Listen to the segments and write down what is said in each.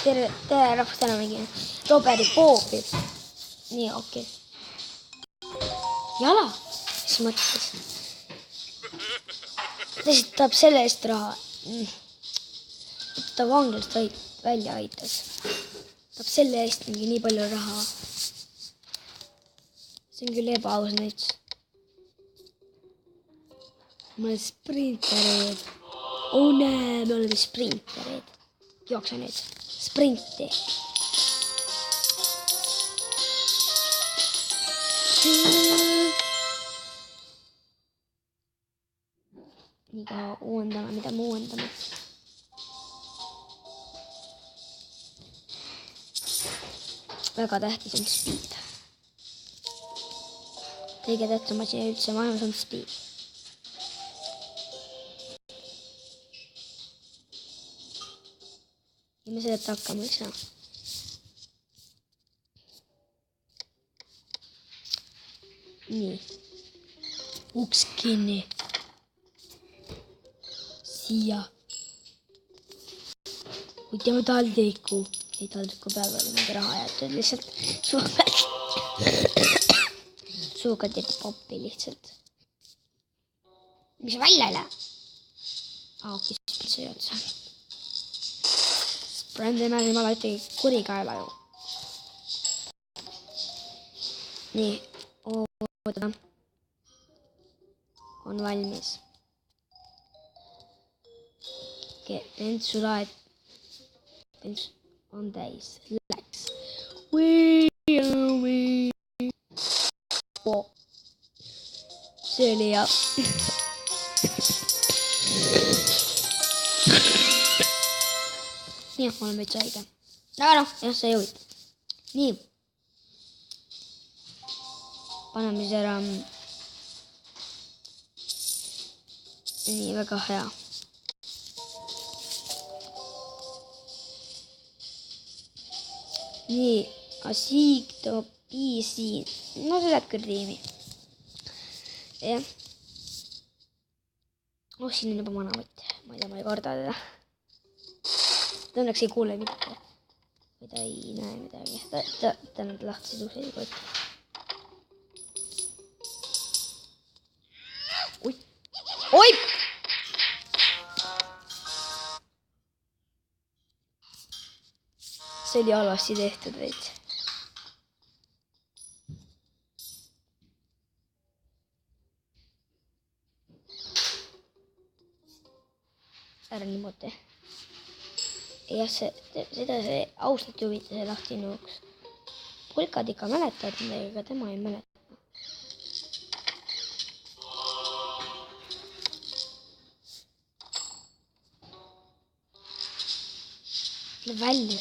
tere rahvast täna mingi Roberi Boobi. Nii, okei. Jala, mis mõttes? Ta tahab selle eest raha. Ta vanglast välja aitas. Tahab selle eest mingi nii palju raha. See on küll ebaaus näits. Ma olen sprinterid. Oh näe, me oleme sprinterid. Jookse nüüd. Sprinti. Mida uuendame, mida me uuendame. Väga tähtis on speed. Kõige tähtsam asi üldse maailmas on speed. Ja me seda hakkama ei saa. Nii. Uks kinni. Siia. Võtame taldriku. Ei taldriku peal oli mingi raha jäetud lihtsalt. Suuga teeb poppi lihtsalt. Mis välja ei lähe? Okei, see otsa. Brändime jumala ühtegi kurikaela ju. Nii. Oota. On valmis. Okei, bensulaed. Bens on täis. Läks. See oli hea. Nii, ma olen veits haige. Aga noh, jah, see ei huvita. Nii. Paneme siis ära. Nii, väga hea. Nii, asiik toob siin. No see läheb küll riimi. Jah. Oh, siin on juba manavõtt. Ma ei tea, ma ei korda teda. Ta õnneks ei kuule mitte. Või ta ei näe midagi. Ta on lahti suuseid kott. Oi! Oi! See oli halvasti tehtud veits. Ära niimoodi. Jah, seda see ausalt huvita see lahti nuuks. Pulkad ikka mäletavad midagi, aga tema ei mäleta. Välja.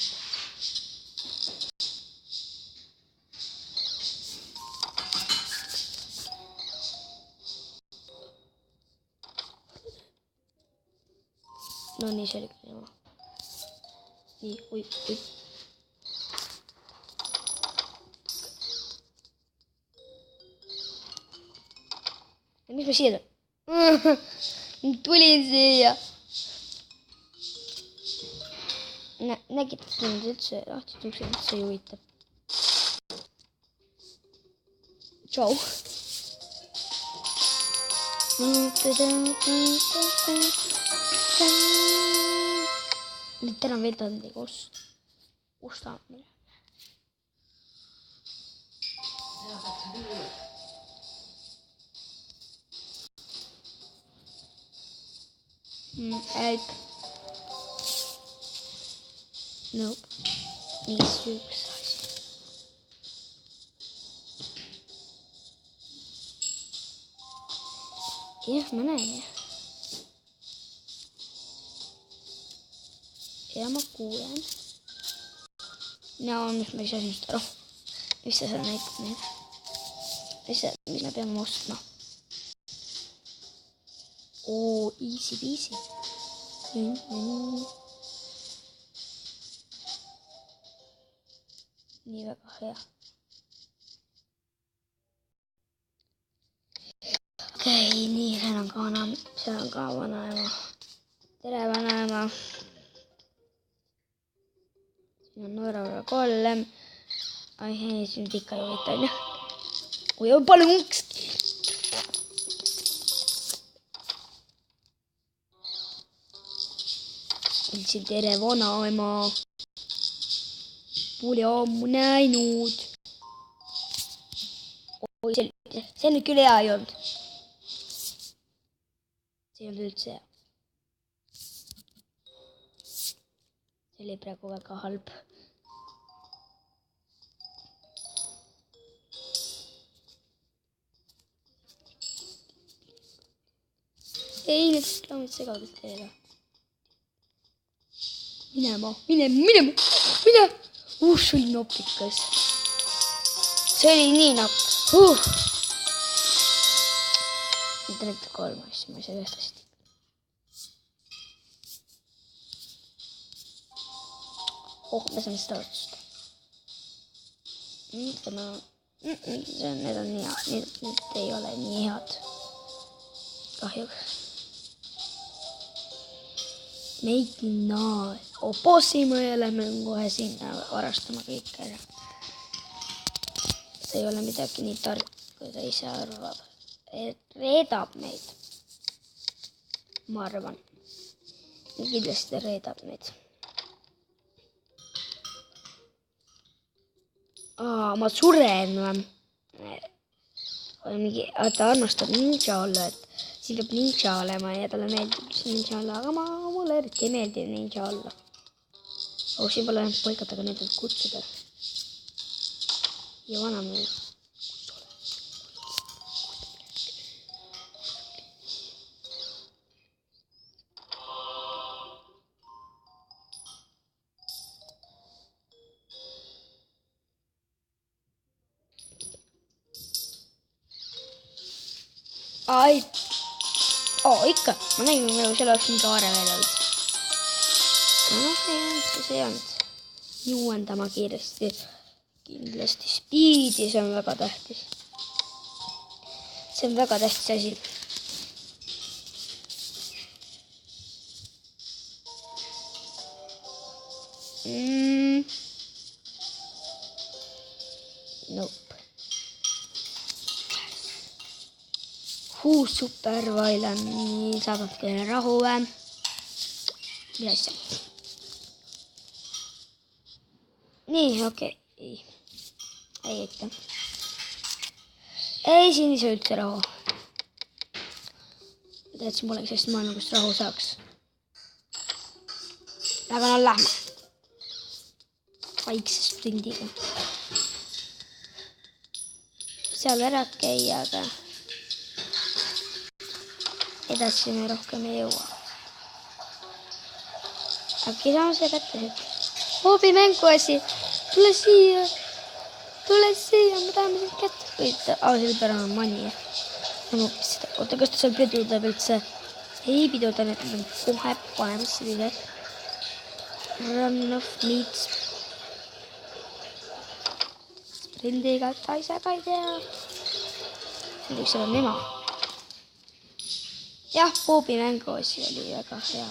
No nii, see oli küll tema. Nii, oi. Ja mis ma siia tulin? Tulin siia. Nägid, et mind üldse lahti tuksid, üldse ei huvita. Tšau. Nüüd täna veel taldega ostab meile. Help. Nope. Mis üks asi. Jah, ma näen jah. Ja ma kuulen. No, mis ma ei saa sinust aru. Mis sa seal näitad meile? Mis me peame ostma? Oo, easy peasy. Nii väga hea. Okei, nii, seal on ka vanaema. Tere, vanaema. siin on Norra kolm. Ai, ei, siin ikka ju võita, on ju. Oi, palju unkski. Siin tere vanaema. Pole ammu näinud. Oi, see nüüd küll hea ei olnud. See ei olnud üldse hea. See oli praegu väga halb. Ei, need reklaamid segavad teile. Minema. See oli nopikas. See oli nii napp. Nüüd on ette 3 asja, ma ei saa ühest hästi. Me saame seda otsustada. Need on nii head. Need ei ole nii head. Kahjuks. Meikinaal. Bossimäele me kohe sinna varastama kõik ära. See ei ole midagi nii tark, kui ta ise arvab. Reedab meid. Ma arvan. Kindlasti reedab meid. Ma suren. Ta armastab ninja olla, et siin peab ninja olema ja talle meeldib ninja olla, aga mulle eriti ei meeldi ninja olla. Siin pole ainult poikad, aga need võib kutsuda. Ja vanamees. Ai. Ikka. Ma nägin, et seal oleks mingi aare veel olnud. See on. Juuendama kiiresti. Kindlasti speedi, see on väga tähtis. See on väga tähtis asi. Nope. Super Vailan, nii saabad kõige rahu. Mida asja? Nii, okei. Ei ette. Ei, siin ei saa üldse rahu. Teadsin polegi sellist maailma, kust rahu saaks. Aga no lähme. Vaikse sprindiga. Seal ära käia, aga edasi me rohkem ei jõua. Äkki saame see kätte siit. Hoobi mängu asi. Tule siia, me tahame siit kätte võita. Selle peale on mani. Oota, kas ta seal pidudab üldse? Ei piduda, need on kohe panemas sellise run of meats. Sprindiga ta ise ka ei tea. See võiks olla nema. Jah, Hoobi mängu asi oli väga hea.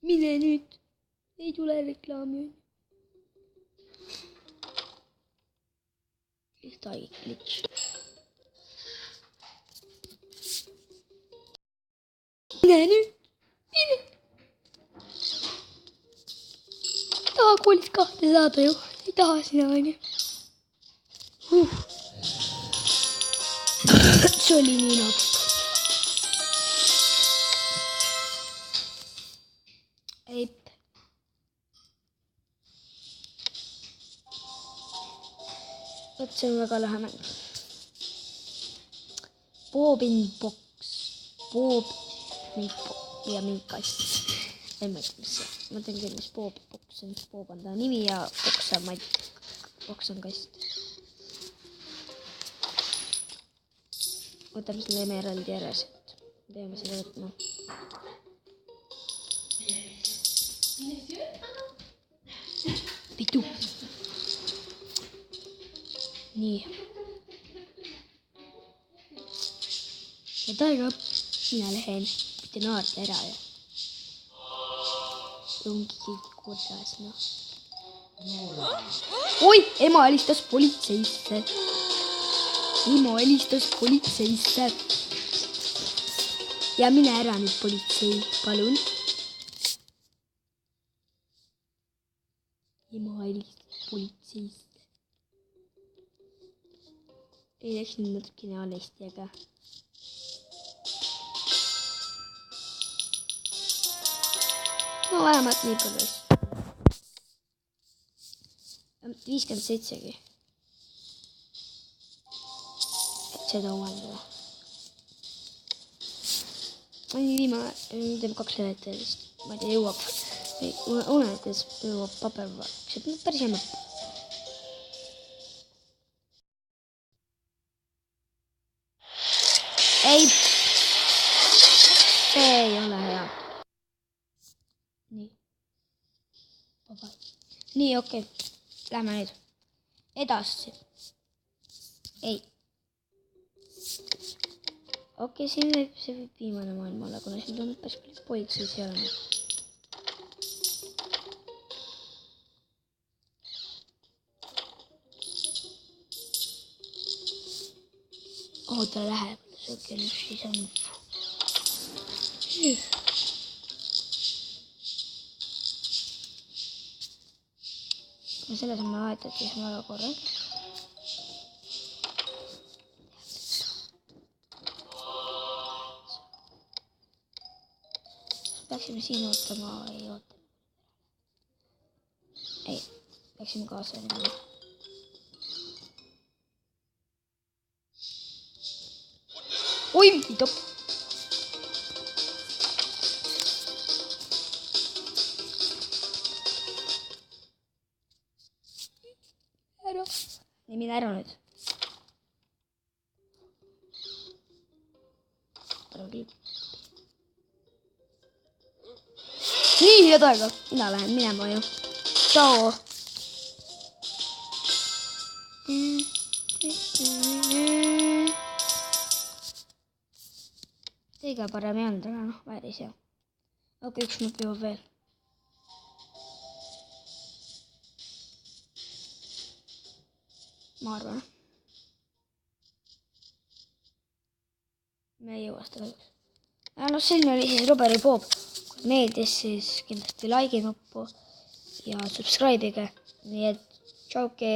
Mine nüüd. Ei tule reklaami. Tai glitch. Mine nüüd. Mine. Taha koolist 2 saada ju. Ei taha sina, onju. See oli nii napp. Eip. Võt, see on väga lähe mäng. Boobin box. Boob. Ja mingi kast. Ei mõtle, mis see. Ma tean küll, mis Boob box on. Boob on ta nimi ja box on kast. Võtame selle emeraldi ära sealt. Peame selle võtma. Pitu. Nii. Ja taega mina lähen mitte naarde ära ja. ongi keegi korras, noh. Oi, ema helistas politseisse. Ja mine ära nüüd politsei, palun. Ema helistas politseisse. Ei läks nüüd natukene halvasti, aga... No vähemalt nii palju. 57-gi. Et seda uuendada. Ma nii viimane, teeme 2 lehete, ma ei tea, jõuab. Unenedes jõuab pabervaks, et päris hea. Ei. See ei ole hea. Nii. Nii, okei. Lähme nüüd. Edasi. Ei. Okei, siin võib see viimane maailma olla, kuna siin tundub päris palju politsei seal. Ta läheb. Okei, nüüd siis on. Ja selles on aetud, siis on väga korralik. Peaksime siin ootama, ei oota. Ei, peaksime kaasa minema. Oi, ei top. Ära. Nii, mine ära nüüd. Nii, head aega. Mina lähen minema ju. Tšau. Kõige parem ei olnud, aga noh, vääris hea. Okei, 1 minut jõuab veel. Ma arvan. Me ei jõua seda lõpuks. No selline oli siis Roberi Bob. Kui meeldis, siis kindlasti like nuppu ja subscribe'ige. Nii et tšauke.